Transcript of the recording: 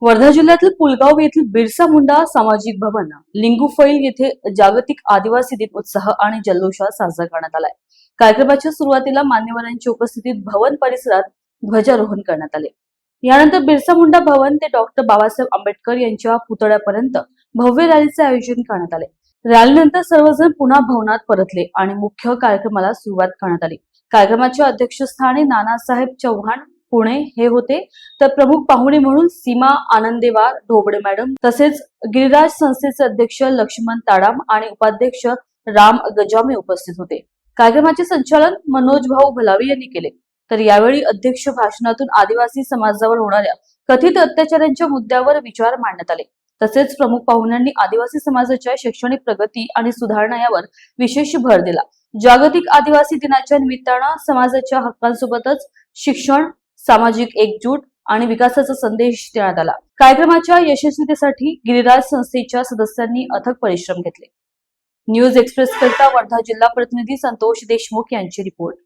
वर्धा जिल्ह्यातील पुलगाव येथील बिरसा मुंडा सामाजिक भवन लिंगूफैल येथे जागतिक आदिवासी दिन उत्साह आणि जल्लोषात साजरा करण्यात आलाय। कार्यक्रमाच्या सुरुवातीला मान्यवरांच्या उपस्थितीत भवन परिसरात ध्वजारोहण करण्यात आले। यानंतर बिरसा मुंडा भवन ते डॉक्टर बाबासाहेब आंबेडकर यांच्या पुतळ्यापर्यंत भव्य रॅलीचे आयोजन करण्यात आले। रॅलीनंतर सर्वजण पुन्हा भवनात परतले आणि मुख्य कार्यक्रमाला सुरुवात करण्यात आली। कार्यक्रमाच्या अध्यक्षस्थानी नानासाहेब चव्हाण पुणे हे होते, तर प्रमुख पाहुणे म्हणून सीमा आनंदेवार ढोबळे मॅडम तसेच गिरिराज संस्थेचे अध्यक्ष लक्ष्मण ताडाम आणि उपाध्यक्ष राम गजामे उपस्थित होते। कार्यक्रमाचे संचालन मनोज भाऊ भलावी यांनी केले। तर यावेळी अध्यक्ष भाषणातून आदिवासी समाजावर होणाऱ्या कथित अत्याचारांच्या मुद्द्यावर विचार मांडण्यात आले। तसेच प्रमुख पाहुण्यांनी आदिवासी समाजाच्या शैक्षणिक प्रगती आणि सुधारणा यावर विशेष भर दिला। जागतिक आदिवासी दिनाच्या निमित्तानं समाजाच्या हक्कांसोबतच शिक्षण, सामाजिक एकजूट आणि विकासाचा संदेश देण्यात आला। कार्यक्रमाच्या यशस्वीतेसाठी गिरिराज संस्थेच्या सदस्यांनी अथक परिश्रम घेतले। न्यूज एक्सप्रेस करता वर्धा जिल्हा प्रतिनिधी संतोष देशमुख यांची रिपोर्ट।